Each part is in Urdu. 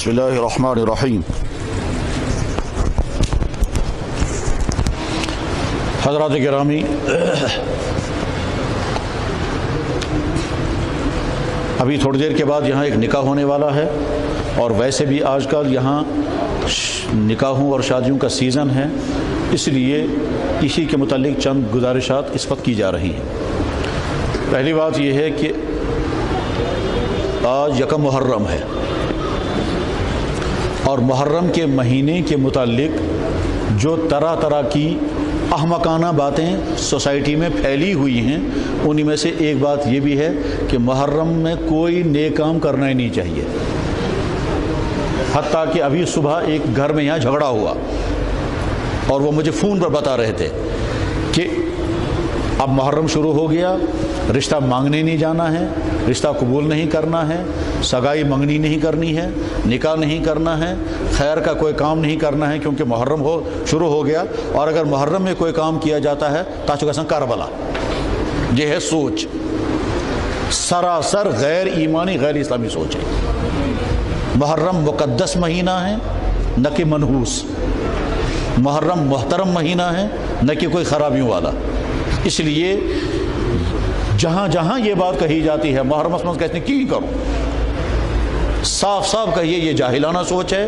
بسم اللہ الرحمن الرحیم۔ حضرات گرامی، ابھی تھوڑی دیر کے بعد یہاں ایک نکاح ہونے والا ہے، اور ویسے بھی آج کل یہاں نکاحوں اور شادیوں کا سیزن ہے، اس لیے اسی کے متعلق چند گزارشات اس وقت کی جا رہی ہیں۔ پہلی بات یہ ہے کہ آج یکم محرم ہے، اور محرم کے مہینے کے متعلق جو طرح طرح کی احمقانہ باتیں سوسائٹی میں پھیلی ہوئی ہیں، انہی میں سے ایک بات یہ بھی ہے کہ محرم میں کوئی نیک کام کرنا ہی نہیں چاہیے۔ حتیٰ کہ ابھی صبح ایک گھر میں یہاں جھگڑا ہوا، اور وہ مجھے فون پر بتا رہے تھے کہ اب محرم شروع ہو گیا، رشتہ مانگنے نہیں جانا ہے، رشتہ قبول نہیں کرنا ہے، سگائی منگنی نہیں کرنی ہے، نکاح نہیں کرنا ہے، خیر کا کوئی کام نہیں کرنا ہے، کیونکہ محرم شروع ہو گیا، اور اگر محرم میں کوئی کام کیا جاتا ہے تاچکسن کربلا۔ یہ ہے سوچ، سراسر غیر ایمانی غیر اسلامی سوچ ہے۔ محرم مقدس مہینہ ہے، نہ کہ منحوس۔ محرم محترم مہینہ ہے، نہ کہ کوئی خرابیوں والا۔ اس لیے جہاں جہاں یہ بات کہی جاتی ہے محرم اسمت کہتے ہیں کی کرو، صاف صاف کہیے یہ جاہلانہ سوچ ہے،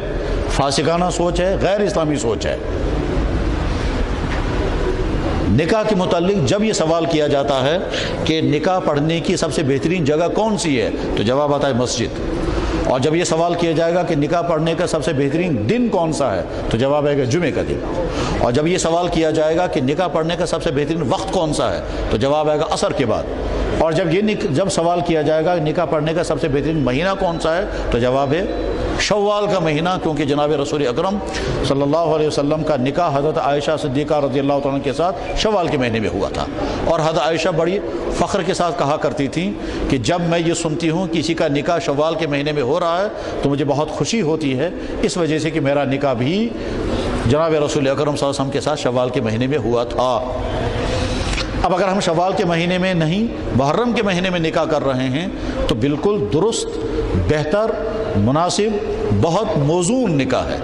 فاسقانہ سوچ ہے، غیر اسلامی سوچ ہے۔ نکاح کے متعلق جب یہ سوال کیا جاتا ہے کہ نکاح پڑھنے کی سب سے بہترین جگہ کون سی ہے، تو جواب آتا ہے مسجد۔ اور جب یہ سوال کیا جائے گا کہ نکاح پڑھنے کا سب سے بہترین دن کون سا ہے، تو جواب آئے گا جمعے کا دن۔ اور جب یہ سوال کیا جائے گا کہ نکاح پڑھنے کا سب سے بہترین وقت کون سا ہے، تو جواب آئے گا عصر کے بعد۔ اور جب سوال کیا جائے گا کہ نکاح پڑھنے کا سب سے بہترین مہینہ کون سا ہے، تو جواب ہے شوال کا مہینہ، کیونکہ جناب رسول اکرم صلی اللہ علیہ وسلم کا نکاح حضرت عائشہ صدیقہ رضی اللہ تعالیٰ کے ساتھ شوال کے مہینے میں ہوا تھا۔ اور حضرت عائشہ بڑی فخر کے ساتھ کہا کرتی تھیں کہ جب میں یہ سنتی ہوں کہ کسی کا نکاح شوال کے مہینے میں ہو رہا ہے تو مجھے بہت خوشی ہوتی ہے، اس وجہ سے کہ میرا نکاح بھی جناب رسول اکرم صلی اللہ علیہ وسلم کے ساتھ شوال کے مہینے میں ہوا تھا۔ اب اگر ہم شوال کے مہینے میں نہیں محرم کے مہینے میں نکاح کر رہے ہیں تو بالکل درست، بہتر، مناسب، بہت موزون نکاح ہے۔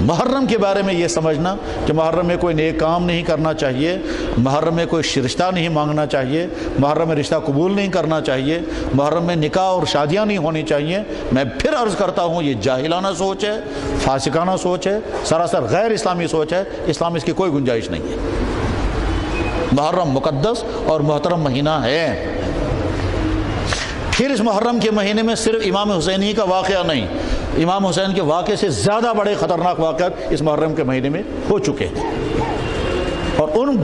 محرم کے بارے میں یہ سمجھنا کہ محرم میں کوئی نیک کام نہیں کرنا چاہیے، محرم میں کوئی رشتہ نہیں مانگنا چاہیے، محرم میں رشتہ قبول نہیں کرنا چاہیے، محرم میں نکاح اور شادیاں نہیں ہونی چاہیے، میں پھر عرض کرتا ہوں یہ جاہلانہ سوچ ہے، فاسقانہ سوچ ہے، سراسر غیر اسلامی سوچ ہے۔ اسلام اس کی کوئی گنجائش نہیں ہے۔ محرم مقدس اور محترم مہینہ ہے۔ پھر اس محرم کے مہینے میں صرف امام حسین ہی کا واقعہ نہیں، امام حسین کے واقعے سے زیادہ بڑے خطرناک واقعات اس محرم کے مہینے میں ہو چکے ہیں۔ اور ان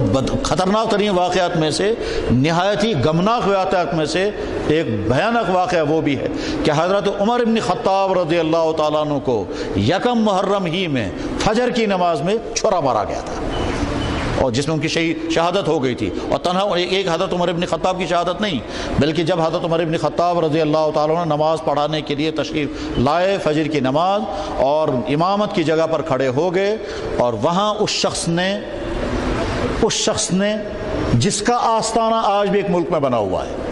خطرناک ترین واقعات میں سے، نہایت ہی غمناک واقعات میں سے ایک بھیانک واقعہ وہ بھی ہے کہ حضرت عمر ابن خطاب رضی اللہ تعالیٰ عنہ کو یکم محرم ہی میں فجر کی نماز میں چھرا مارا گیا تھا، اور جس میں ان کی شہادت ہو گئی تھی۔ اور تنہا ایک حضرت عمر ابن خطاب کی شہادت نہیں، بلکہ جب حضرت عمر ابن خطاب رضی اللہ تعالیٰ عنہ نماز پڑھانے کے لیے تشریف لائے، فجر کی نماز، اور امامت کی جگہ پر کھڑے ہو گئے، اور وہاں اس شخص نے جس کا آستانہ آج بھی ایک ملک میں بنا ہوا ہے،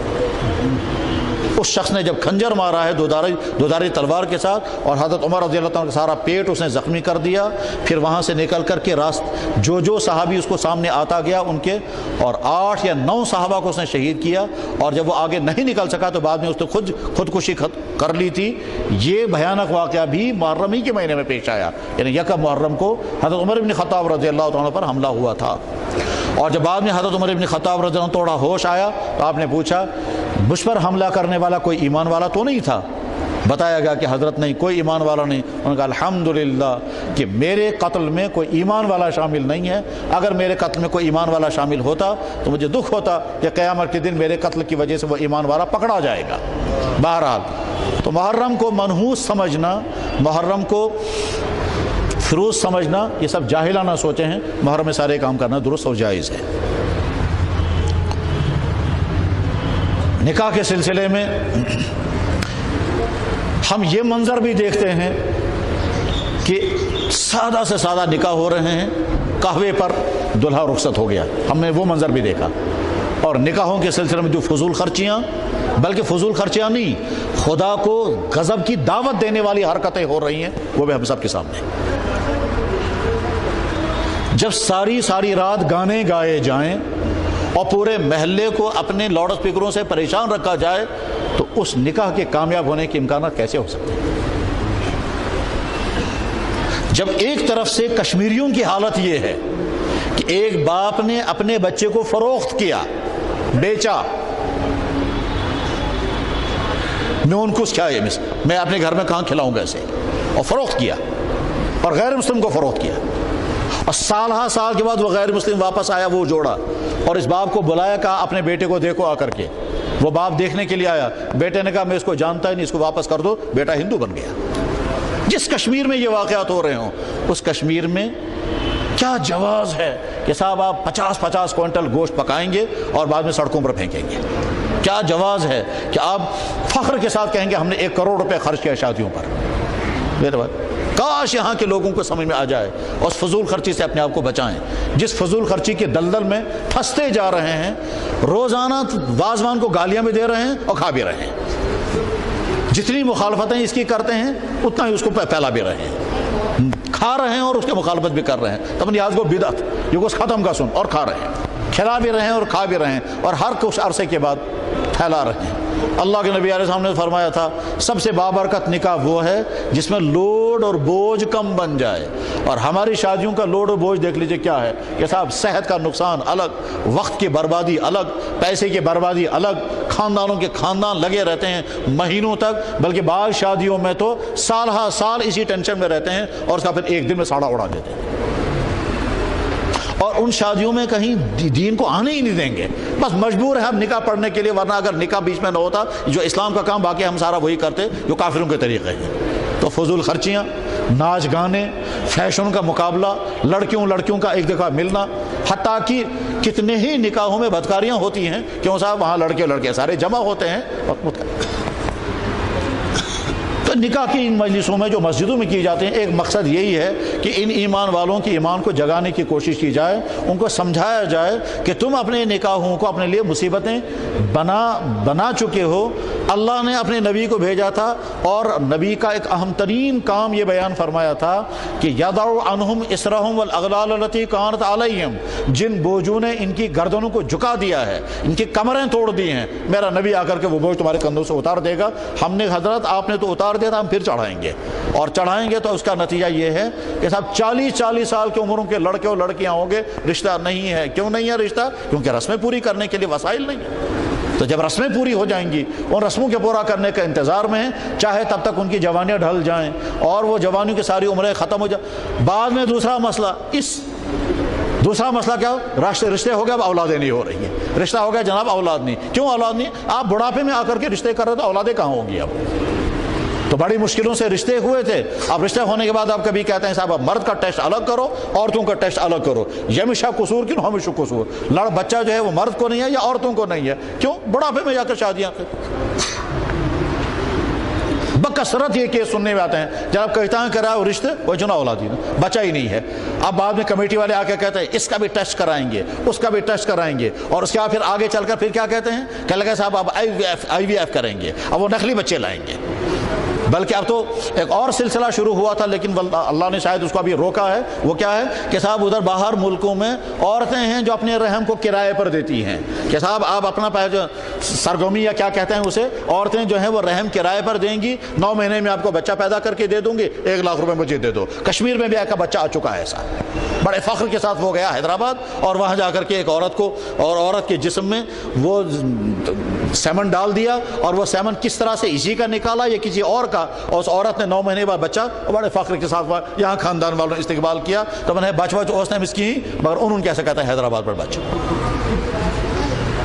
اس شخص نے جب کھنجر مارا ہے دوداری تلوار کے ساتھ، اور حضرت عمر رضی اللہ عنہ کا سارا پیٹ اس نے زخمی کر دیا۔ پھر وہاں سے نکل کر کے جو صحابی اس کو سامنے آتا گیا ان کے، اور 8 یا 9 صحابہ کو اس نے شہید کیا، اور جب وہ آگے نہیں نکل سکا تو بعد میں اس نے خودکشی کر لی تھی۔ یہ بھیانک واقعہ بھی محرم ہی کے مہینے میں پیش آیا، یعنی یکم محرم کو حضرت عمر بن خطاب رضی اللہ عنہ پر حملہ ہوا تھا۔ اور جب بعد میں حضرت عمر بن خطاب رضی اللہ عنہ تھوڑا ہوش آیا تو آپ نے پوچھا مجھ پر حملہ کرنے والا کوئی ایمان والا تو نہیں تھا؟ بتایا گیا کہ حضرت نہیں، کوئی ایمان والا نہیں۔ انہوں نے کہا الحمدللہ کہ میرے قتل میں کوئی ایمان والا شامل نہیں ہے، اگر میرے قتل میں کوئی ایمان والا شامل ہوتا تو مجھے دکھ ہوتا کہ قیامت کے دن میرے قتل کی وجہ سے وہ ایمان والا پکڑا جائے گا۔ بہرحال تو محرم کو منحوس سمجھنا، محرم کو فروز سمجھنا، یہ سب جاہلانہ سوچیں ہیں۔ محرم میں سارے کام کرنا درست اور جائز ہے۔ نکاح کے سلسلے میں ہم یہ منظر بھی دیکھتے ہیں کہ سادہ سے سادہ نکاح ہو رہے ہیں، قہوے پر دلہا رخصت ہو گیا، ہم نے وہ منظر بھی دیکھا۔ اور نکاحوں کے سلسلے میں جو فضول خرچیاں، بلکہ فضول خرچیاں نہیں، خدا کو غضب کی دعوت دینے والی حرکتیں ہو رہی ہیں، وہ بھی ہم سب کے سامنے۔ جب ساری رات گانے گائے جائیں اور پورے محلے کو اپنے لاؤڈ اسپیکروں سے پریشان رکھا جائے تو اس نکاح کے کامیاب ہونے کے امکانات کیسے ہو سکتے ہیں؟ جب ایک طرف سے کشمیریوں کی حالت یہ ہے کہ ایک باپ نے اپنے بچے کو فروخت کیا، بیچا، میں ان کو کیا ہے، میں اپنے گھر میں کہاں کھلاؤں گا اسے، اور فروخت کیا، اور غیر مسلم کو فروخت کیا، اور سال کے بعد وہ غیر مسلم واپس آیا، وہ جوڑا، اور اس باپ کو بلایا، کہا اپنے بیٹے کو دیکھو آ کر کے۔ وہ باپ دیکھنے کے لیے آیا، بیٹے نے کہا میں اس کو جانتا ہی نہیں، اس کو واپس کر دو، بیٹا ہندو بن گیا۔ جس کشمیر میں یہ واقعات ہو رہے ہوں، اس کشمیر میں کیا جواز ہے کہ صاحب آپ 50 کوئنٹل گوشت پکائیں گے اور بعد میں سڑکوں پر پھینکیں گے؟ کیا جواز ہے کہ آپ فخر کے ساتھ کہیں گے ہم نے 1 کروڑ روپے خرچ کیا شادیوں پر؟ میرے بات، کاش یہاں کے لوگوں کو سمجھ میں آ جائے اور اس فضول خرچی سے اپنے آپ کو بچائیں، جس فضول خرچی کے دلدل میں پھنستے جا رہے ہیں۔ روزانہ وازوان کو گالیاں بھی دے رہے ہیں اور کھا بھی رہے ہیں، جتنی مخالفتیں اس کی کرتے ہیں اتنا ہی اس کو پھیلا بھی رہے ہیں، کھا رہے ہیں اور اس کی مخالفت بھی کر رہے ہیں۔ تب نیاز کو بدعت یہ کچھ ختم کا سن، اور کھا رہے ہیں، کھلا بھی رہے ہیں اور کھا بھی رہے ہیں، اور ہر کچھ عرصے کے بعد پھیلا رہے ہیں۔ اللہ کے نبی علیہ السلام نے فرمایا تھا سب سے بابرکت نکاح وہ ہے جس میں لوڈ اور بوجھ کم بن جائے، اور ہماری شادیوں کا لوڈ اور بوجھ دیکھ لیجئے کیا ہے کہ صاحب صحت کا نقصان الگ، وقت کی بربادی الگ، پیسے کی بربادی الگ، خاندانوں کے خاندان لگے رہتے ہیں مہینوں تک، بلکہ بعض شادیوں میں تو سال ہا سال اسی ٹینشن میں رہتے ہیں اور اس کا پھر ایک دن میں ساڑا اڑا دیتے ہیں، اور ان شادیوں میں کہیں دین کو آنے ہی نہیں دیں گے، بس مجبور ہے ہم نکاح پڑھنے کے لیے، ورنہ اگر نکاح بیچ میں نہ ہوتا جو اسلام کا کام باقی ہم سارا وہی کرتے جو کافروں کے طریقے ہیں۔ تو فضول خرچیاں، ناچ گانے، فیشن کا مقابلہ، لڑکیوں کا ایک جگہ ملنا، حتیٰ کہ کتنے ہی نکاحوں میں بدکاریاں ہوتی ہیں، کیوں صاحب وہاں لڑکے سارے جمع ہوتے ہیں۔ تو نکاح کی ان مجلسوں میں جو مسجدوں میں کی جاتے ہیں، ایک مقصد یہی ہے کہ ان ایمان والوں کے ایمان کو جگانے کی کوشش کی جائے، ان کو سمجھایا جائے کہ تم اپنے نکاحوں کو اپنے لیے مصیبتیں بنا چکے ہو۔ اللہ نے اپنے نبی کو بھیجا تھا اور نبی کا ایک اہم ترین کام یہ بیان فرمایا تھا کہ یَضَعُ عَنْهُمْ إِصْرَهُمْ وَالْأَغْلَالَ الَّتِي كَانَتْ عَلَيْهِمْ، جن بوجھوں نے ان کی گردنوں کو جھکا دیا ہے، ان کی کمریں توڑ دی ہیں، میرا نبی آ کر کے وہ بوجھ تمہارے کندھوں سے اتار دے گا۔ ہم نے حضرت آپ نے تو اتار دیا تھا، ہم پھر چڑھائیں گے، اور چڑھائیں گے تو اس کا نتیجہ یہ ہے کہ صاحب 40 سال کی عمروں کے لڑکے اور لڑکیاں ہوں گے، رشتہ نہیں ہے۔ کیوں نہیں ہے رشتہ؟ کیونکہ رسمیں پوری کرنے کے لیے وسائل نہیں ہیں۔ تو جب رسمیں پوری ہو جائیں گی، ان رسموں کے پورا کرنے کا انتظار میں ہیں، چاہے تب تک ان کی جوانیاں ڈھل جائیں اور وہ جوانیوں کی ساری عمریں ختم ہو جائیں۔ بعد میں دوسرا مسئلہ کیا؟ رشتے ہو گئے، اب اولادیں نہیں ہو رہی ہیں، رشتہ ہو گیا جناب اولاد نہیں۔ کیوں اولاد نہیں؟ آپ بڑھاپے میں آ کر کے رشتے کر رہے تو اولادیں کہاں ہوں گی؟ اب تو بڑی مشکلوں سے رشتے ہوئے تھے، اب رشتے ہونے کے بعد آپ کبھی کہتے ہیں صاحب اب مرد کا ٹیسٹ الگ کرو، عورتوں کا ٹیسٹ الگ کرو، ہمیشہ قصور کیوں؟ ہمیشہ قصور، بچہ جو ہے وہ مرد کو نہیں ہے یا عورتوں کو نہیں ہے؟ کیوں؟ بڑھاپے میں جا کر شادیاں بکثرت یہ کیس سننے میں آتے ہیں، جب کہتا ہے کرا وہ رشتے وہ جنا اولادی بچہ ہی نہیں ہے۔ اب بعد میں کمیٹی والے آ کے کہتے ہیں اس کا بھی ٹیسٹ کرائیں گے، اس کا بھی ٹیسٹ کرائیں گے، اور اس کے بعد پھر آگے چل کر پھر کیا کہتے ہیں کہ لگا صاحب اب آئی وی ایف کریں گے، اب وہ نقلی بچے لائیں گے۔ بلکہ اب تو ایک اور سلسلہ شروع ہوا تھا، لیکن اللہ نے شاید اس کو ابھی روکا ہے۔ وہ کیا ہے کہ صاحب ادھر باہر ملکوں میں عورتیں ہیں جو اپنے رحم کو کرائے پر دیتی ہیں، کہ صاحب آپ اپنا سرگرمی یا کیا کہتے ہیں اسے، عورتیں جو ہیں وہ رحم کرائے پر دیں گی، 9 مہینے میں آپ کو بچہ پیدا کر کے دے دوں گی، 1 لاکھ روپے مجھے دے دو۔ کشمیر میں بھی ایک بچہ آ چکا ہے ایسا، بڑے فخر کے ساتھ وہ گیا حیدرآباد، اور وہاں جا کر کے ایک عورت کو، اور عورت کے جسم میں وہ سیمن ڈال دیا، اور وہ سیمن کس طرح سے اسی کا نکالا یا کسی اور کا، اور اس عورت نے 9 مہینے بعد بچہ بڑے فخر کے ساتھ یہاں خاندان والوں نے استقبال کیا، تو میں نے بچ اس نے مس کی، مگر انہوں نے کیسے کہتا ہے حیدرآباد پر بچہ۔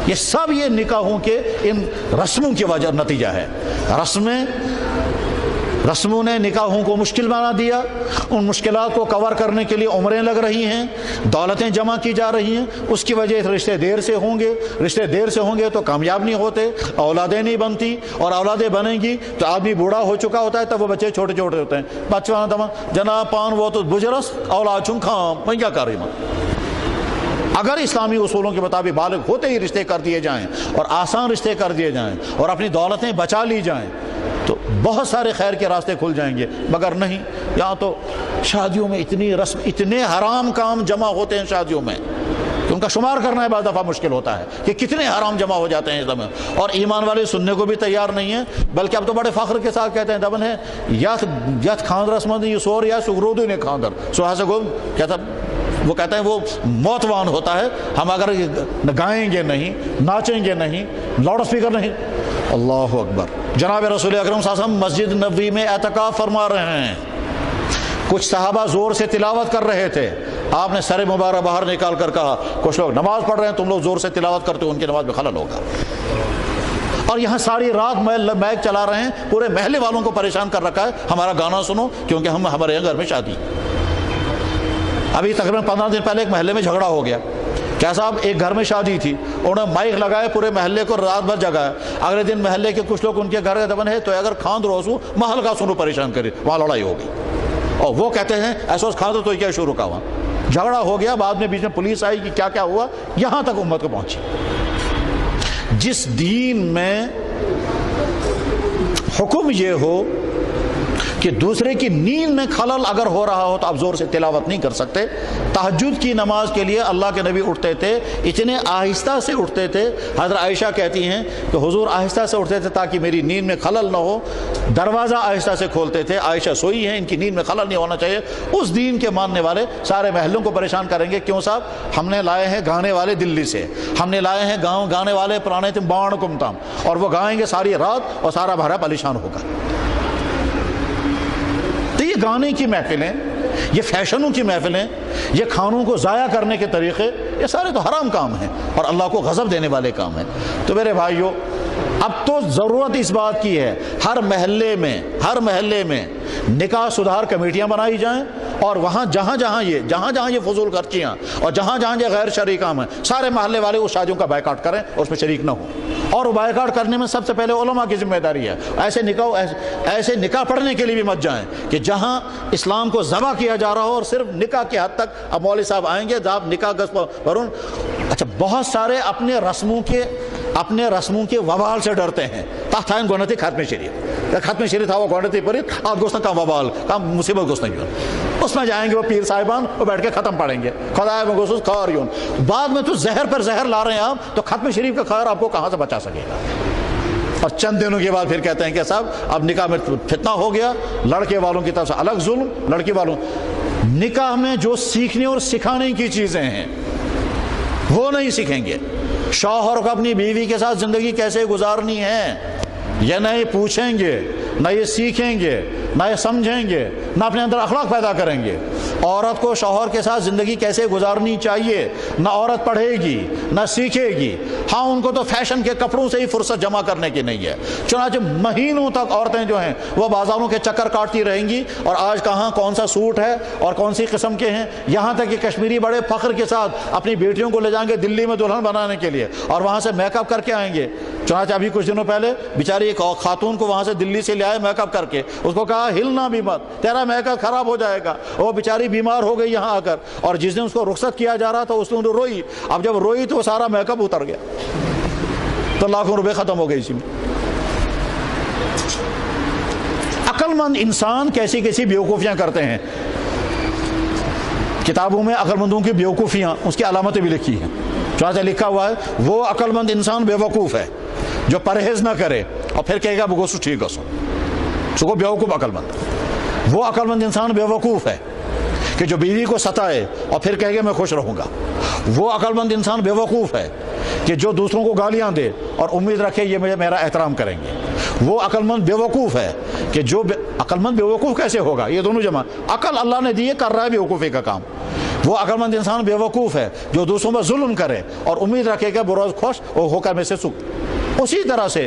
یہ سب یہ نکاحوں کے ان رسموں کی وجہ نتیجہ ہے۔ رسموں نے نکاحوں کو مشکل بنا دیا، ان مشکلات کو کور کرنے کے لیے عمریں لگ رہی ہیں، دولتیں جمع کی جا رہی ہیں، اس کی وجہ سے رشتے دیر سے ہوں گے تو کامیاب نہیں ہوتے، اولادیں نہیں بنتی، اور اولادیں بنیں گی تو آدمی بوڑھا ہو چکا ہوتا ہے، تب وہ بچے چھوٹے چھوٹے ہوتے ہیں، بچہ جناب پان وہ تو بجرس اولاد چون خام میں کیا کر رہی اگر اسلامی اصولوں کے مطابق بالغ ہوتے ہی رشتے کر دیے جائیں اور آسان رشتے کر دیے جائیں اور اپنی دولتیں بچا لی جائیں تو بہت سارے خیر کے راستے کھل جائیں گے، مگر نہیں، یہاں تو شادیوں میں اتنی رسم، اتنے حرام کام جمع ہوتے ہیں شادیوں میں کہ ان کا شمار کرنا ہے بعض دفعہ مشکل ہوتا ہے کہ کتنے حرام جمع ہو جاتے ہیں اس میں، اور ایمان والے سننے کو بھی تیار نہیں ہیں، بلکہ اب تو بڑے فخر کے ساتھ کہتے ہیں دبن ہے یت خاندرس مند یہ سور یا سگرودو نے خاندر سوہا سے گو کہتا، وہ کہتے ہیں وہ موتوان ہوتا ہے، ہم اگر گائیں گے نہیں، ناچیں گے نہیں، لاؤڈ اسپیکر نہیں، اللہ اکبر۔ جناب رسول اکرم صلی اللہ علیہ وسلم مسجد نبوی میں اعتکاف فرما رہے ہیں، کچھ صحابہ زور سے تلاوت کر رہے تھے، آپ نے سر مبارک باہر نکال کر کہا کچھ لوگ نماز پڑھ رہے ہیں، تم لوگ زور سے تلاوت کرتے ہو، ان کی نماز میں خلل ہوگا۔ اور یہاں ساری رات میک چلا رہے ہیں، پورے محلے والوں کو پریشان کر رکھا ہے، ہمارا گانا سنو کیونکہ ہمارے یہاں گھر میں شادی۔ ابھی تقریباً 15 دن پہلے ایک محلے میں جھگڑا ہو گیا، کیا صاحب ایک گھر میں شادی تھی، انہوں نے مائک لگائے، پورے محلے کو رات بھر جگایا، اگلے دن محلے کے کچھ لوگ ان کے گھر کے دبن ہے تو اگر کھاند روسو محل کا سنو پریشان کرے، وہاں لڑائی ہو گئی، اور وہ کہتے ہیں ایسا کھاند تو کیا شروع کا وہاں جھگڑا ہو گیا، بعد میں بیچ میں پولیس آئی کہ کیا کیا ہوا، یہاں تک امت کو پہنچی۔ جس دین میں حکم یہ ہو کہ دوسرے کی نیند میں خلل اگر ہو رہا ہو تو آپ زور سے تلاوت نہیں کر سکتے۔ تہجد کی نماز کے لیے اللہ کے نبی اٹھتے تھے، اتنے آہستہ سے اٹھتے تھے، حضرت عائشہ کہتی ہیں کہ حضور آہستہ سے اٹھتے تھے تاکہ میری نیند میں خلل نہ ہو، دروازہ آہستہ سے کھولتے تھے، عائشہ سوئی ہیں، ان کی نیند میں خلل نہیں ہونا چاہیے۔ اس دین کے ماننے والے سارے محلوں کو پریشان کریں گے، کیوں صاحب ہم نے لائے ہیں گانے والے دلی سے، ہم نے لائے ہیں گانے والے پرانے تم بان کم تم، اور وہ گائیں گے ساری رات اور سارا بھرا پریشان ہوگا۔ تو یہ گانے کی محفلیں، یہ فیشنوں کی محفلیں، یہ کھانوں کو ضائع کرنے کے طریقے، یہ سارے تو حرام کام ہیں اور اللہ کو غضب دینے والے کام ہیں۔ تو میرے بھائیوں، اب تو ضرورت اس بات کی ہے ہر محلے میں نکاح سدھار کمیٹیاں بنائی جائیں، اور وہاں جہاں جہاں یہ فضول خرچیاں اور جہاں یہ غیر شرعی کام ہیں، سارے محلے والے اس شادیوں کا بائیکاٹ کریں اور اس میں شریک نہ ہوں۔ اور بائیکاٹ کرنے میں سب سے پہلے علماء کی ذمہ داری ہے، ایسے نکاح پڑھنے کے لیے بھی مت جائیں کہ جہاں اسلام کو ذبح کیا جا رہا ہو اور صرف نکاح کی حد تک۔ اب مولوی صاحب آئیں گے آپ نکاح پڑھون، اچھا بہت سارے اپنے رسموں کے وبال سے ڈرتے ہیں۔ تاہتائن گونتی ختم شریف تھا، وہ گونتی پڑی آپ گوشت کا وبال کا مصیبت گوشت نہیں، اس میں جائیں گے وہ پیر صاحبان، وہ بیٹھ کے ختم پڑھیں گے، خدا میں گوشت خاریون، بعد میں تو زہر پر زہر لا رہے ہیں آپ، تو ختم شریف کا خیر آپ کو کہاں سے بچا سکے گا؟ اور چند دنوں کے بعد پھر کہتے ہیں کہ صاحب اب نکاح میں فتنہ ہو گیا، لڑکے والوں کی طرف سے الگ ظلم، لڑکی والوں۔ نکاح میں جو سیکھنے اور سکھانے کی چیزیں ہیں وہ نہیں سیکھیں گے، شوہر کو اپنی بیوی کے ساتھ زندگی کیسے گزارنی ہے یہ نہیں پوچھیں گے، نہ یہ سیکھیں گے، نہ یہ سمجھیں گے، نہ اپنے اندر اخلاق پیدا کریں گے۔ عورت کو شوہر کے ساتھ زندگی کیسے گزارنی چاہیے نہ عورت پڑھے گی نہ سیکھے گی۔ ہاں ان کو تو فیشن کے کپڑوں سے ہی فرصت جمع کرنے کی نہیں ہے، چنانچہ مہینوں تک عورتیں جو ہیں وہ بازاروں کے چکر کاٹتی رہیں گی، اور آج کہاں کون سا سوٹ ہے اور کون سی قسم کے ہیں، یہاں تک کہ کشمیری بڑے فخر کے ساتھ اپنی بیٹیوں کو لے جائیں گے دلی میں دلہن بنانے کے لیے، اور وہاں سے میک اپ کر کے آئیں گے۔ چنانچہ ابھی کچھ دنوں پہلے بیچاری ایک خاتون کو وہاں سے دلی سے لے آئے میک اپ کر کے، اس کو کہا ہلنا بھی مت، تیرا میک اپ خراب ہو جائے گا۔ وہ بیچاری بیمار ہو گئی یہاں آ کر، اور جس دن اس کو رخصت کیا جا رہا تھا اس دن روئی، اب جب روئی تو سارا میک اپ اتر گیا، تو لاکھوں روپے ختم ہو گئی اسی میں۔ عقل مند انسان کیسی کیسی بیوقوفیاں کرتے ہیں، کتابوں میں عقل مندوں کی بیوقوفیاں اس کی علامتیں بھی لکھی ہیں، چنانچہ لکھا ہوا ہے وہ عقل مند انسان بیوقوف ہے جو پرہیز نہ کرے اور پھر کہے گا بگوسو ٹھیک ہے سو کو بیوقوف عقل مند۔ وہ عقل مند انسان بیوقوف ہے کہ جو بیوی کو ستائے اور پھر کہے گا میں خوش رہوں گا۔ وہ عقل مند انسان بیوقوف ہے کہ جو دوسروں کو گالیاں دے اور امید رکھے یہ میرا احترام کریں گے۔ وہ عقل مند بیوقوف ہے کہ جو عقل مند بیوقوف کیسے ہوگا، یہ دونوں جمع، عقل اللہ نے دی ہے، کر رہا ہے بیوقوفی کا کام۔ وہ عقل مند انسان بیوقوف ہے جو دوسروں پر ظلم کرے اور امید رکھے گا بروز خوش ہو کر میں سے سکھ۔ اسی طرح سے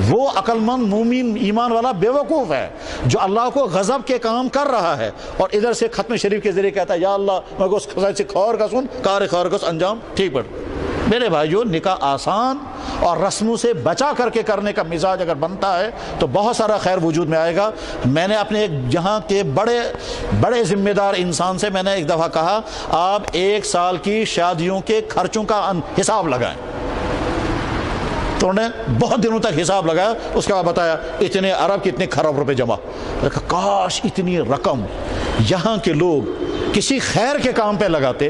وہ عقل مند مومن ایمان والا بیوقوف ہے جو اللہ کو غضب کے کام کر رہا ہے اور ادھر سے ختم شریف کے ذریعے کہتا ہے یا اللہ میں کو خور کا سن کار خور کا انجام ٹھیک پڑ۔ میرے بھائیو نکاح آسان اور رسموں سے بچا کر کے کرنے کا مزاج اگر بنتا ہے تو بہت سارا خیر وجود میں آئے گا۔ میں نے اپنے یہاں کے بڑے ذمہ دار انسان سے میں نے ایک دفعہ کہا آپ 1 سال کی شادیوں کے خرچوں کا حساب لگائیں، تو انہوں نے بہت دنوں تک حساب لگایا، اس کے بعد بتایا اتنے ارب کتنے کھرب روپے جمع۔ کاش اتنی رقم یہاں کے لوگ کسی خیر کے کام پہ لگاتے۔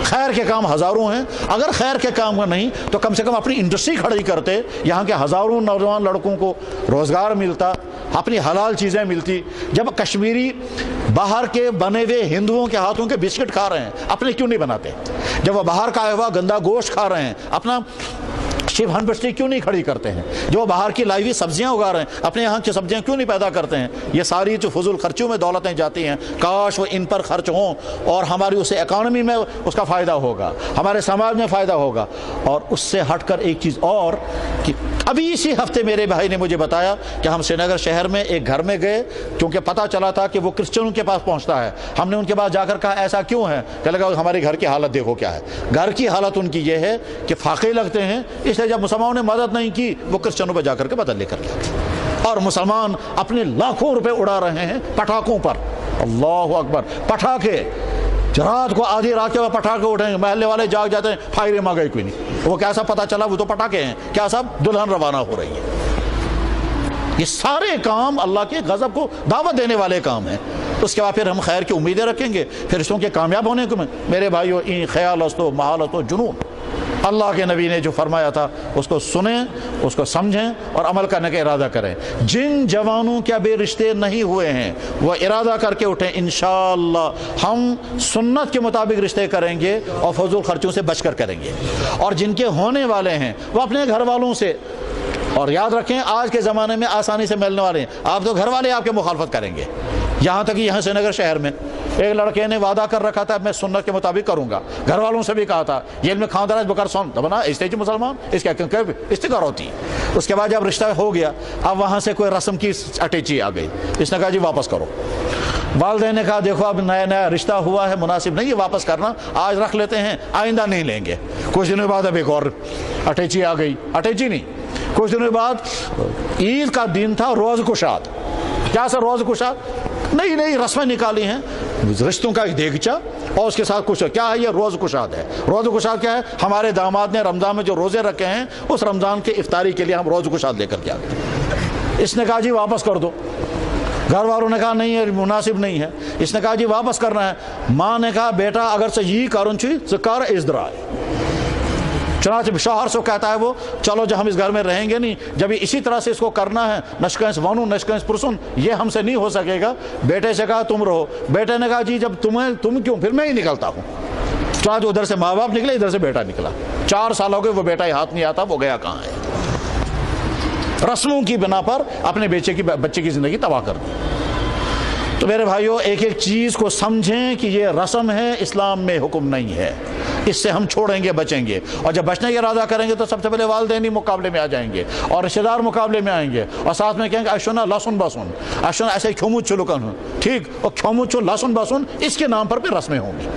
خیر کے کام ہزاروں ہیں، اگر خیر کے کام کا نہیں تو کم سے کم اپنی انڈسٹری کھڑی کرتے، یہاں کے ہزاروں نوجوان لڑکوں کو روزگار ملتا، اپنی حلال چیزیں ملتی۔ جب کشمیری باہر کے بنے ہوئے ہندوؤں کے ہاتھوں کے بسکٹ کھا رہے ہیں، اپنے کیوں نہیں بناتے؟ جب وہ باہر کا آیا ہوا گندا گوشت کھا رہے ہیں، اپنا شیف انڈسٹری کیوں نہیں کھڑی کرتے ہیں؟ جو باہر کی لائی ہوئی سبزیاں اگا رہے ہیں، اپنے یہاں کی سبزیاں کیوں نہیں پیدا کرتے ہیں؟ یہ ساری جو فضول خرچوں میں دولتیں جاتی ہیں، کاش وہ ان پر خرچ ہوں اور ہماری اسے اکانومی میں اس کا فائدہ ہوگا، ہمارے سماج میں فائدہ ہوگا۔ اور اس سے ہٹ کر ایک چیز اور کہ ابھی اسی ہفتے میرے بھائی نے مجھے بتایا کہ ہم سری نگر شہر میں ایک گھر میں گئے، کیونکہ پتہ چلا تھا کہ وہ کرسچنوں کے پاس پہنچتا ہے۔ ہم نے ان کے پاس جا کر کہا ایسا کیوں ہے؟ کہ لگا ہمارے گھر کی حالت دیکھو کیا ہے۔ گھر کی حالت ان کی یہ ہے کہ فاقے لگتے ہیں، اس لیے جب مسلمانوں نے مدد نہیں کی وہ کرسچنوں پہ جا کر کے مدد لے کر گئے، اور مسلمان اپنے لاکھوں روپے اڑا رہے ہیں پٹاخوں پر۔ اللہ اکبر! پٹاخے رات کو آدھی رات کے بعد پٹاخے اٹھیں، محلے والے جاگ جاتے ہیں، فائرنگ آ گئی کوئی نہیں، وہ کیسا پتہ چلا وہ تو پٹاخے ہیں، کیا صاحب دلہن روانہ ہو رہی ہے۔ یہ سارے کام اللہ کے غضب کو دعوت دینے والے کام ہیں۔ اس کے بعد پھر ہم خیر کی امیدیں رکھیں گے فرشتوں کے کامیاب ہونے کو میں؟ میرے بھائیو این خیال استو محال استو جنون، اللہ کے نبی نے جو فرمایا تھا اس کو سنیں، اس کو سمجھیں اور عمل کرنے کا ارادہ کریں۔ جن جوانوں کے ابھی رشتے نہیں ہوئے ہیں وہ ارادہ کر کے اٹھیں، انشاءاللہ ہم سنت کے مطابق رشتے کریں گے اور فضول خرچوں سے بچ کر کریں گے۔ اور جن کے ہونے والے ہیں وہ اپنے گھر والوں سے، اور یاد رکھیں آج کے زمانے میں آسانی سے ملنے والے ہیں، آپ تو گھر والے آپ کے مخالفت کریں گے۔ یہاں تک کہ یہاں سری نگر شہر میں ایک لڑکے نے وعدہ کر رکھا تھا میں سنت کے مطابق کروں گا، گھر والوں سے بھی کہا تھا یہ علم خاندراج بکر سن دبنا اسٹیج مسلمان اس کے استقرار ہوتی ہے۔ اس کے بعد جب رشتہ ہو گیا، اب وہاں سے کوئی رسم کی اٹیچی آ گئی، اس نے کہا جی واپس کرو۔ والدین نے کہا دیکھو اب نیا رشتہ ہوا ہے، مناسب نہیں ہے واپس کرنا، آج رکھ لیتے ہیں آئندہ نہیں لیں گے۔ کچھ دنوں بعد اب ایک اور اٹیچی آ گئی، اٹیچی نہیں، کچھ دنوں بعد عید کا دن تھا، روز کشاد۔ کیا سر روز کشاد؟ نئی رسمیں نکالی ہیں، رشتوں کا ایک دیگچہ اور اس کے ساتھ کچھ کیا ہے، یہ روز کشاد ہے۔ روز کشاد کیا ہے؟ ہمارے داماد نے رمضان میں جو روزے رکھے ہیں اس رمضان کے افطاری کے لیے ہم روز کشاد لے کر کے آتے ہیں۔ اس نے کہا جی واپس کر دو، گھر والوں نے کہا نہیں یہ مناسب نہیں ہے، اس نے کہا جی واپس کرنا ہے۔ ماں نے کہا بیٹا اگر سے یہ کارن چی سکار ازدرائے، چنانچہ شوہر سے کہتا ہے وہ چلو جب ہم اس گھر میں رہیں گے نہیں، جب اسی طرح سے اس کو کرنا ہے نشکنس وانو نشکنس پرسن، یہ ہم سے نہیں ہو سکے گا۔ بیٹے سے کہا تم رہو، بیٹے نے کہا جی جب تم کیوں، پھر میں ہی نکلتا ہوں۔ چنانچہ ادھر سے ماں باپ نکلے، ادھر سے بیٹا نکلا، 4 سال ہو گئے وہ بیٹا ہی ہاتھ نہیں آتا، وہ گیا کہاں ہے؟ رسموں کی بنا پر اپنے بچے کی زندگی تباہ کر دی۔ تو میرے بھائیو ایک ایک چیز کو سمجھیں کہ یہ رسم ہے، اسلام میں حکم نہیں ہے، اس سے ہم چھوڑیں گے بچیں گے۔ اور جب بچنے کا ارادہ کریں گے تو سب سے پہلے والدین ہی مقابلے میں آ جائیں گے اور رشتہ دار مقابلے میں آئیں گے، اور ساتھ میں کہیں گے اشونا لسن بسن، اشونا ایسے کھومو چلکن، ٹھیک، اور کھومو چل لسن بسن، اس کے نام پر بھی رسمیں ہوں گی۔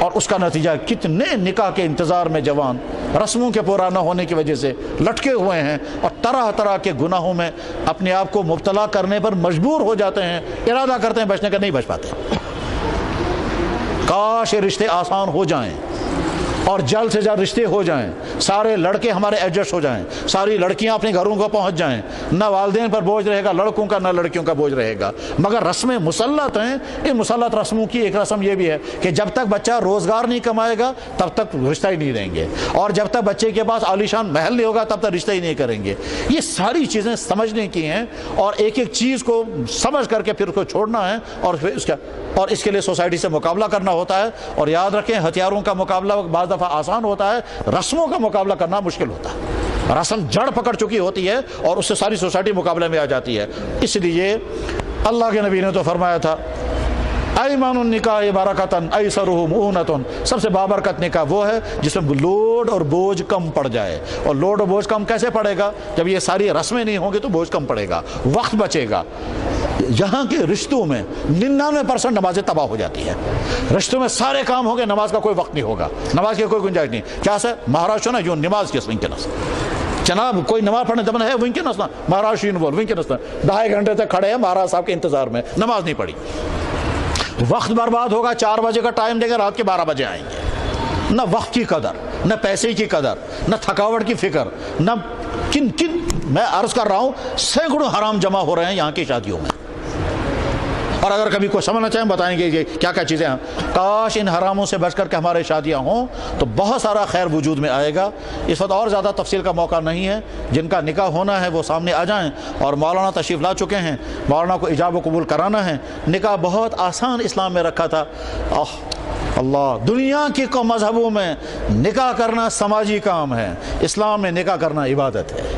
اور اس کا نتیجہ کتنے نکاح کے انتظار میں جوان رسموں کے پورا نہ ہونے کی وجہ سے لٹکے ہوئے ہیں اور طرح طرح کے گناہوں میں اپنے آپ کو مبتلا کرنے پر مجبور ہو جاتے ہیں، ارادہ کرتے ہیں بچنے کا، نہیں بچ پاتے۔ کاش یہ رشتے آسان ہو جائیں اور جلد سے جلد رشتے ہو جائیں، سارے لڑکے ہمارے ایڈجسٹ ہو جائیں، ساری لڑکیاں اپنے گھروں کو پہنچ جائیں، نہ والدین پر بوجھ رہے گا لڑکوں کا، نہ لڑکیوں کا بوجھ رہے گا۔ مگر رسمیں مسلط ہیں، ان مسلط رسموں کی ایک رسم یہ بھی ہے کہ جب تک بچہ روزگار نہیں کمائے گا تب تک رشتہ ہی نہیں دیں گے، اور جب تک بچے کے پاس عالیشان محل نہیں ہوگا تب تک رشتہ ہی نہیں کریں گے۔ یہ ساری چیزیں سمجھنے کی ہیں اور ایک ایک چیز کو سمجھ کر کے پھر اس کو چھوڑنا ہے، اور اس کے لیے سوسائٹی سے مقابلہ کرنا ہوتا ہے۔ اور یاد رکھیں ہتھیاروں کا مقابلہ بعض دفعہ آسان ہوتا ہے، رسموں کا مقابلہ کرنا مشکل ہوتا ہے۔ رسم جڑ پکڑ چکی ہوتی ہے اور اس سے ساری سوسائٹی مقابلے میں آ جاتی ہے۔ اس لیے اللہ کے نبی نے تو فرمایا تھا ایمان النکاح برکتن ایسرہ مؤونتن، سب سے بابرکت نکاح وہ ہے جس میں لوڈ اور بوجھ کم پڑ جائے۔ اور لوڈ اور بوجھ کم کیسے پڑے گا؟ جب یہ ساری رسمیں نہیں ہوں گی تو بوجھ کم پڑے گا، وقت بچے گا۔ یہاں کے رشتوں میں 99% نمازیں تباہ ہو جاتی ہیں. رشتوں میں سارے کام ہوں گے, نماز کا کوئی وقت نہیں ہوگا, نماز کی کوئی گنجائش نہیں. کیا سر مہاراشٹر نا جو نماز کے ونکینس جناب کوئی نماز پڑھنے دمن ہے ونکینس نا مہاراشٹر بول ونکینس 2.5 گھنٹے تک کھڑے ہیں مہاراج صاحب کے انتظار میں, نماز نہیں پڑھی. وقت برباد ہوگا, 4 بجے کا ٹائم دیں گے, رات کے 12 بجے آئیں گے. نہ وقت کی قدر, نہ پیسے کی قدر, نہ تھکاوٹ کی فکر, نہ کن میں عرض کر رہا ہوں سینکڑوں حرام جمع ہو رہے ہیں یہاں کی شادیوں میں. اور اگر کبھی کوئی سمجھنا چاہیں بتائیں گے یہ کیا کیا چیزیں ہیں. کاش ان حراموں سے بچ کر کے ہمارے شادیاں ہوں تو بہت سارا خیر وجود میں آئے گا. اس وقت اور زیادہ تفصیل کا موقع نہیں ہے. جن کا نکاح ہونا ہے وہ سامنے آ جائیں, اور مولانا تشریف لا چکے ہیں, مولانا کو ایجاب و قبول کرانا ہے. نکاح بہت آسان اسلام میں رکھا تھا. اللہ, دنیا کے مذہبوں میں نکاح کرنا سماجی کام ہے, اسلام میں نکاح کرنا عبادت ہے.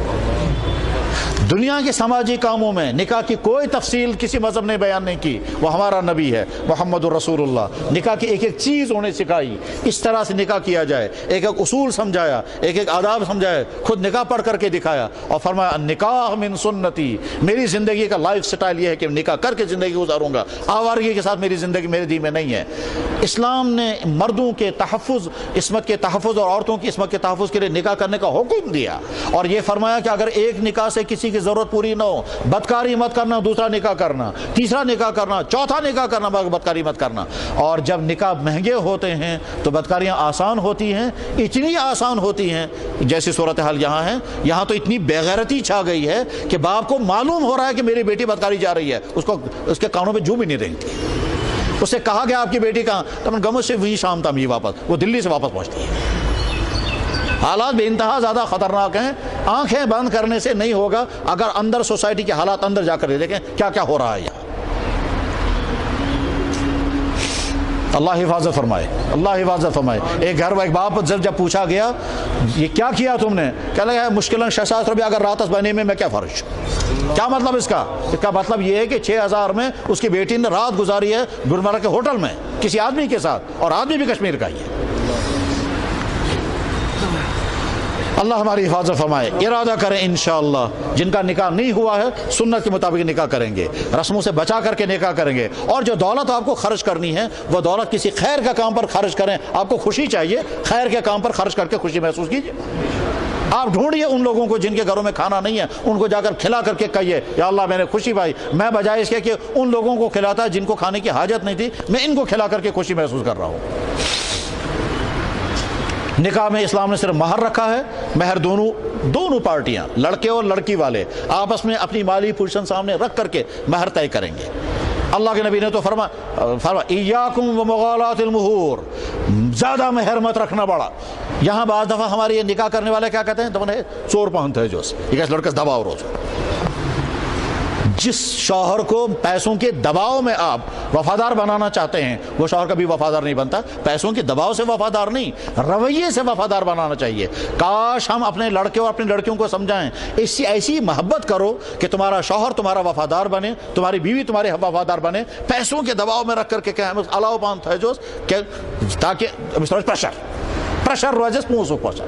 دنیا کے سماجی کاموں میں نکاح کی کوئی تفصیل کسی مذہب نے بیان نہیں کی. وہ ہمارا نبی ہے محمد الرسول اللہ, نکاح کی ایک ایک چیز انہیں سکھائی, اس طرح سے نکاح کیا جائے, ایک ایک اصول سمجھایا, ایک ایک آداب سمجھایا, خود نکاح پڑھ کر کے دکھایا, اور فرمایا نکاح من سنتی, میری زندگی کا لائف سٹائل یہ ہے کہ نکاح کر کے زندگی گزاروں گا, آوارگی کے ساتھ میری زندگی میرے دین میں نہیں ہے. اسلام نے مردوں کے تحفظ, عصمت کے تحفظ اور عورتوں کی عصمت کے تحفظ کے لیے نکاح کرنے کا حکم دیا, اور یہ فرمایا کہ اگر ایک نکاح سے کسی کی ضرورت پوری نہ ہو, بدکاری مت کرنا, دوسرا نکاح کرنا, تیسرا نکاح کرنا, چوتھا نکاح کرنا, بدکاری مت کرنا. اور جب نکاح مہنگے ہوتے ہیں تو بدکاریاں آسان ہوتی ہیں, اتنی آسان ہوتی ہیں جیسی صورتحال یہاں ہے. یہاں تو اتنی بےغیرتی چھا گئی ہے کہ باپ کو معلوم ہو رہا ہے کہ میری بیٹی بدکاری جا رہی ہے, اس کے کانوں پہ جو بھی نہیں رہی تھی. اس سے کہا گیا آپ کی بیٹی کہاں, تو گموں سے وہی شام تھا یہ واپس, وہ دلی سے واپس پہنچتی ہے. حالات بے انتہا زیادہ خطرناک ہیں. آنکھیں بند کرنے سے نہیں ہوگا, اگر اندر سوسائٹی کے حالات اندر جا کر دیکھیں کیا کیا ہو رہا ہے یہاں. اللہ حفاظت فرمائے, اللہ حفاظت فرمائے. ایک گھر ایک باپ جب پوچھا گیا یہ کیا کیا تم نے, کہنے لگا مشکلاً 6,000 روپیہ اگر رات بنے میں کیا فرش. کیا مطلب اس کا مطلب یہ ہے کہ 6,000 میں اس کی بیٹی نے رات گزاری ہے گلمرگ کے ہوٹل میں کسی آدمی کے ساتھ, اور آدمی بھی کشمیر کا ہی ہے. اللہ ہماری حفاظت فرمائے. ارادہ کریں انشاءاللہ جن کا نکاح نہیں ہوا ہے سنت کے مطابق نکاح کریں گے, رسموں سے بچا کر کے نکاح کریں گے, اور جو دولت آپ کو خرچ کرنی ہے وہ دولت کسی خیر کا کام پر خرچ کریں. آپ کو خوشی چاہیے, خیر کے کام پر خرچ کر کے خوشی محسوس کیجیے. آپ ڈھونڈیے ان لوگوں کو جن کے گھروں میں کھانا نہیں ہے, ان کو جا کر کھلا کر کے کہیے یا اللہ میں نے خوشی پائی, میں بجائے اس کے کہ ان لوگوں کو کھلاتا جن کو کھانے کی حاجت نہیں تھی, میں ان کو کھلا کر کے خوشی محسوس کر رہا ہوں. نکاح میں اسلام نے صرف مہر رکھا ہے. مہر دونوں پارٹیاں, لڑکے اور لڑکی والے, آپس میں اپنی مالی پوزیشن سامنے رکھ کر کے مہر طے کریں گے. اللہ کے نبی نے تو فرمایا ایاکم ومغالات المہور, زیادہ مہر مت رکھنا بڑا. یہاں بعض دفعہ ہمارے یہ نکاح کرنے والے کیا کہتے ہیں, تو چور پہنتے ہیں جو یہ لڑکا دباؤ روز. جس شوہر کو پیسوں کے دباؤ میں آپ وفادار بنانا چاہتے ہیں وہ شوہر کبھی وفادار نہیں بنتا. پیسوں کے دباؤ سے وفادار نہیں, رویے سے وفادار بنانا چاہیے. کاش ہم اپنے لڑکے اور اپنی لڑکیوں کو سمجھائیں, ایسی محبت کرو کہ تمہارا شوہر تمہارا وفادار بنے, تمہاری بیوی تمہارے وفادار بنے. پیسوں کے دباؤ میں رکھ کر کے کہیں الاؤ پان تھے جو تاکہ پریشر روزس پونسو پہنچا.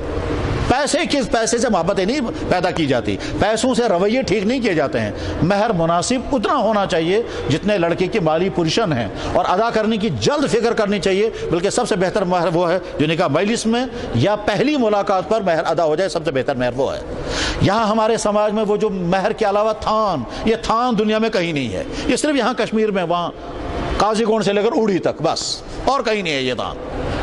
پیسے سے محبتیں نہیں پیدا کی جاتی, پیسوں سے رویے ٹھیک نہیں کیے جاتے ہیں. مہر مناسب اتنا ہونا چاہیے جتنے لڑکے کی مالی پوزیشن ہے, اور ادا کرنے کی جلد فکر کرنی چاہیے. بلکہ سب سے بہتر مہر وہ ہے جو نکاح مجلس میں یا پہلی ملاقات پر مہر ادا ہو جائے, سب سے بہتر مہر وہ ہے. یہاں ہمارے سماج میں وہ جو مہر کے علاوہ تھان, یہ تھان دنیا میں کہیں نہیں ہے. یہ صرف یہاں کشمیر میں, وہاں قاضی گونڈ سے لے کر اوڑی تک, بس اور کہیں نہیں ہے یہ تھان.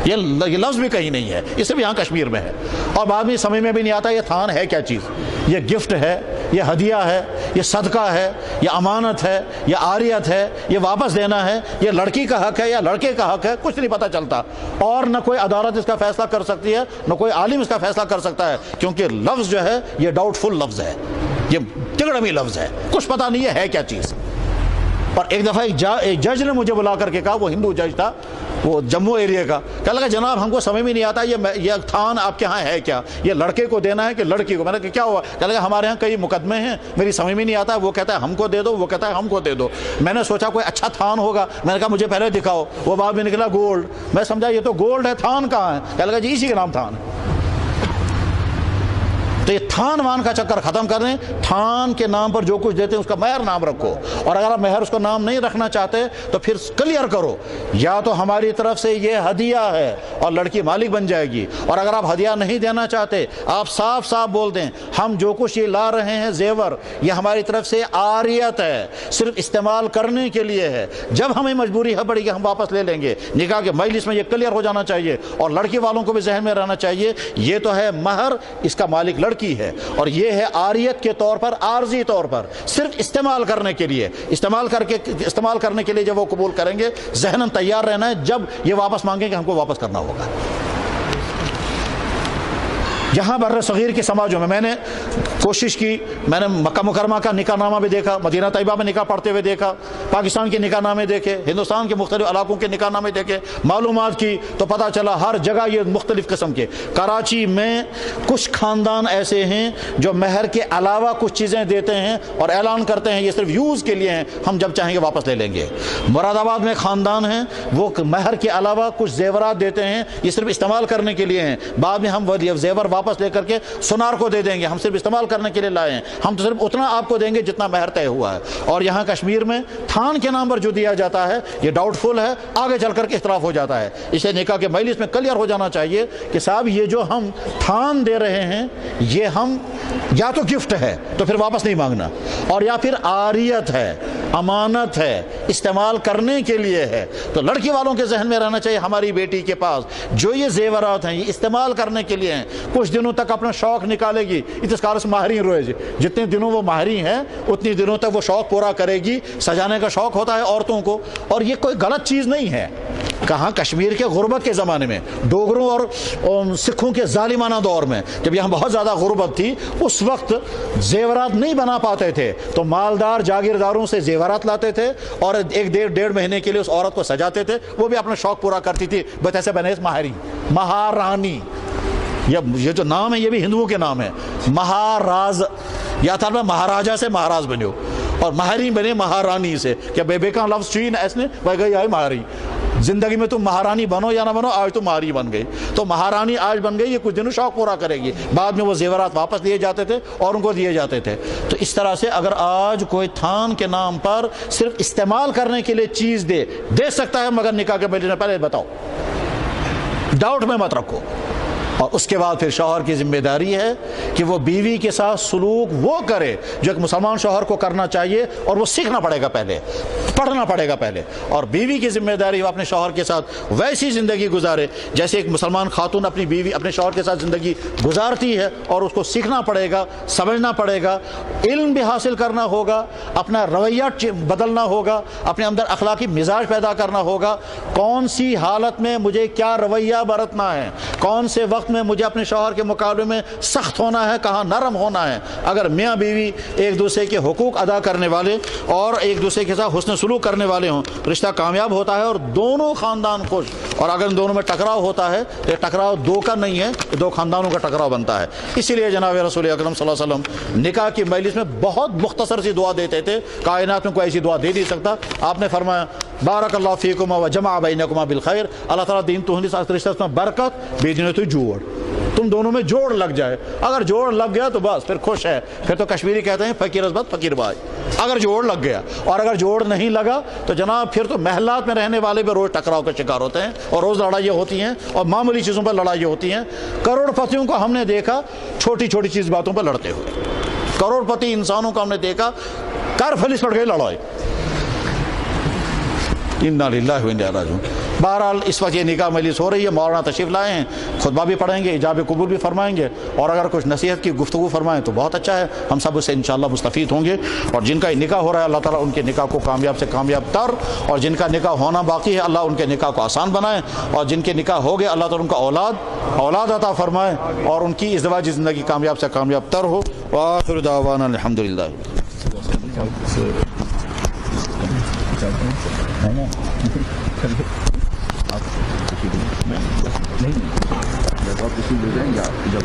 یہ لفظ بھی کہیں نہیں ہے, یہ صرف یہاں کشمیر میں ہے. اور بعد میں سمجھ میں بھی نہیں آتا یہ تھان ہے کیا چیز. یہ گفٹ ہے, یہ ہدیہ ہے, یہ صدقہ ہے, یہ امانت ہے, یہ عاریت ہے, یہ واپس دینا ہے, یہ لڑکی کا حق ہے یا لڑکے کا حق ہے, کچھ نہیں پتہ چلتا. اور نہ کوئی عدالت اس کا فیصلہ کر سکتی ہے, نہ کوئی عالم اس کا فیصلہ کر سکتا ہے, کیونکہ لفظ جو ہے یہ ڈاؤٹ فل لفظ ہے, یہ تگڑمی لفظ ہے, کچھ پتہ نہیں ہے کیا چیز. اور ایک دفعہ ایک جج نے مجھے بلا کر کے کہا, وہ ہندو جج تھا, وہ جموں ایریا کا, کہنے لگا جناب ہم کو سمجھ میں نہیں آتا یہ تھان آپ کے ہاں ہے کیا, یہ لڑکے کو دینا ہے کہ لڑکی کو. میں نے کہا کیا ہوا, کہنے لگا ہمارے ہاں کئی مقدمے ہیں, میری سمجھ میں نہیں آتا, وہ کہتا ہے ہم کو دے دو, وہ کہتا ہے ہم کو دے دو. میں نے سوچا کوئی اچھا تھان ہوگا, میں نے کہا مجھے پہلے دکھاؤ. وہ بعد میں نکلا گولڈ. میں سمجھا یہ تو گولڈ ہے, تھان کہاں ہے, کہنے لگا جی اسی کے نام تھان. تو یہ تھان وان کا چکر ختم کر دیں. تھان کے نام پر جو کچھ دیتے ہیں اس کا مہر نام رکھو, اور اگر آپ مہر اس کو نام نہیں رکھنا چاہتے تو پھر کلیئر کرو, یا تو ہماری طرف سے یہ ہدیہ ہے اور لڑکی مالک بن جائے گی, اور اگر آپ ہدیہ نہیں دینا چاہتے آپ صاف صاف بول دیں ہم جو کچھ یہ لا رہے ہیں زیور یہ ہماری طرف سے عاریت ہے, صرف استعمال کرنے کے لیے ہے, جب ہمیں مجبوری ہے پڑے گی ہم واپس لے لیں گے. نکاح کے مجلس میں یہ کلیئر ہو جانا چاہیے, اور لڑکی والوں کو بھی ذہن میں رہنا چاہیے یہ تو ہے مہر, اس کا مالک لڑکی ہے, اور یہ ہے عاریت کے طور پر, عارضی طور پر, صرف استعمال کرنے کے لیے. استعمال کرنے کے لیے جب وہ قبول کریں گے ذہناً تیار رہنا ہے, جب یہ واپس مانگیں گے ہم کو واپس کرنا ہوگا. یہاں بر صغیر کے سماجوں میں نے کوشش کی, میں نے مکہ مکرمہ کا نکاح نامہ بھی دیکھا, مدینہ طیبہ میں نکاح پڑھتے ہوئے دیکھا, پاکستان کے نکاح نامے دیکھے, ہندوستان کے مختلف علاقوں کے نکاح نامے دیکھے, معلومات کی تو پتہ چلا ہر جگہ یہ مختلف قسم کے. کراچی میں کچھ خاندان ایسے ہیں جو مہر کے علاوہ کچھ چیزیں دیتے ہیں اور اعلان کرتے ہیں یہ صرف یوز کے لیے ہیں, ہم جب چاہیں گے واپس لے لیں گے. مراد آباد میں خاندان ہیں وہ مہر کے علاوہ کچھ زیورات دیتے ہیں, یہ صرف استعمال کرنے کے لیے ہیں, بعد میں ہم وہ زیور واپس لے کر کے سونار کو دے دیں گے, ہم صرف استعمال کرنے کے لیے لائے ہیں, ہم تو صرف اتنا آپ کو دیں گے جتنا مہر طے ہوا ہے. اور یہاں کشمیر میں تھان کے نام پر جو دیا جاتا ہے یہ ڈاؤٹ فل ہے, آگے چل کر کے اختلاف ہو جاتا ہے. اس لیے نکاح کے مجلس میں کلیئر ہو جانا چاہیے کہ صاحب یہ جو ہم تھان دے رہے ہیں یہ ہم یا تو گفٹ ہے تو پھر واپس نہیں مانگنا, اور یا پھر عاریت ہے, امانت ہے, استعمال کرنے کے لیے ہے. تو لڑکی والوں کے ذہن میں رہنا چاہیے ہماری بیٹی کے پاس جو یہ زیورات ہیں یہ استعمال کرنے کے لیے ہیں, کچھ دنوں تک اپنا شوق نکالے گی, اس کار سے ماہرین روئے جی, جتنے دنوں وہ ماہری ہیں اتنی دنوں تک وہ شوق پورا کرے گی. سجانے کا شوق ہوتا ہے عورتوں کو, اور یہ کوئی غلط چیز نہیں ہے. کہاں کشمیر کے غربت کے زمانے میں, ڈوگروں اور سکھوں کے ظالمانہ دور میں جب یہاں بہت زیادہ غربت تھی, اس وقت زیورات نہیں بنا پاتے تھے تو مالدار جاگیرداروں سے زیورات لاتے تھے اور ایک ڈیڑھ مہینے کے لیے اس عورت کو سجاتے تھے, وہ بھی اپنا شوق پورا کرتی تھی. بس ایسے بنے ماہری, مہارانی, یہ جو نام ہے یہ بھی ہندوؤں کے نام ہے. مہاراز یا تھا مہاراجا سے مہاراج بنے ہو, اور مہاری بنے مہارانی سے. کیا بے کا لفظ چین ایسے وہ گئی آئے مہاری. زندگی میں تم مہارانی بنو یا نہ بنو, آج تم مہاری بن گئی. تو مہارانی آج بن گئی, یہ کچھ دنوں شوق پورا کرے گی, بعد میں وہ زیورات واپس لیے جاتے تھے اور ان کو دیے جاتے تھے. تو اس طرح سے اگر آج کوئی تھان کے نام پر صرف استعمال کرنے کے لیے چیز دے سکتا ہے, مگر نکاح کے مجلس میں پہلے بتاؤ, ڈاؤٹ میں مت رکھو. اور اس کے بعد پھر شوہر کی ذمہ داری ہے کہ وہ بیوی کے ساتھ سلوک وہ کرے جو ایک مسلمان شوہر کو کرنا چاہیے, اور وہ سیکھنا پڑے گا پہلے, پڑھنا پڑے گا پہلے. اور بیوی کی ذمہ داری وہ اپنے شوہر کے ساتھ ویسی زندگی گزارے جیسے ایک مسلمان خاتون اپنی بیوی اپنے شوہر کے ساتھ زندگی گزارتی ہے, اور اس کو سیکھنا پڑے گا, سمجھنا پڑے گا, علم بھی حاصل کرنا ہوگا, اپنا رویہ بدلنا ہوگا, اپنے اندر اخلاقی مزاج پیدا کرنا ہوگا. کون سی حالت میں مجھے کیا رویہ برتنا ہے, کون سے وقت میں مجھے اپنے شوہر کے مقابلے میں سخت ہونا ہے, کہاں نرم ہونا ہے. اگر میاں بیوی ایک دوسرے کے حقوق ادا کرنے والے اور ایک دوسرے کے ساتھ حسن سلوک کرنے والے ہوں, رشتہ کامیاب ہوتا ہے اور دونوں خاندان خوش. اور اگر ان دونوں میں ٹکراؤ ہوتا ہے تو یہ ٹکراؤ دو کا نہیں ہے, دو خاندانوں کا ٹکراؤ بنتا ہے. اسی لیے جناب رسول اکرم صلی اللہ علیہ وسلم نکاح کی مجلس میں بہت مختصر سی دعا دیتے تھے, کائنات میں کوئی ایسی دعا دے نہیں سکتا. آپ نے فرمایا بارک اللہ فیکما و جمع بینکما بالخیر, اللہ تعالیٰ دین تو رشتہ میں برکت بھیجنے تو جوڑ, تم دونوں میں جوڑ لگ جائے. اگر جوڑ لگ گیا تو بس پھر خوش ہے, پھر تو کشمیری کہتے ہیں فقیر ازبت فقیر بھائی, اگر جوڑ لگ گیا. اور اگر جوڑ نہیں لگا تو جناب پھر تو محلات میں رہنے والے بھی روز ٹکراؤ کا شکار ہوتے ہیں, اور روز لڑائیاں ہوتی ہیں, اور معمولی چیزوں پر لڑائیاں ہوتی ہیں. کروڑ پتیوں کو ہم نے دیکھا چھوٹی چھوٹی چیز باتوں پر لڑتے ہوئے, کروڑ پتی انسانوں کو ہم نے دیکھا کار فلس پڑ گئی لڑائی. انا للہ و انا الیہ راجعون. بہرحال اس وقت یہ نکاح مجلس ہو رہی ہے, مولانا تشریف لائے ہیں, خطبہ بھی پڑھیں گے, ایجاب قبول بھی فرمائیں گے, اور اگر کچھ نصیحت کی گفتگو فرمائیں تو بہت اچھا ہے, ہم سب اس سے انشاءاللہ مستفید ہوں گے. اور جن کا نکاح ہو رہا ہے اللہ تعالیٰ ان کے نکاح کو کامیاب سے کامیاب تر, اور جن کا نکاح ہونا باقی ہے اللہ ان کے نکاح کو آسان بنائے, اور جن کے نکاح ہو گئے اللہ تعالیٰ ان کا اولاد عطا فرمائے, اور ان کی ازدواجی زندگی کامیاب سے کامیاب تر ہو. وآخر دعوانا الحمدللہ. نہیں جب آپ کسی لے جائیں گے آپ جب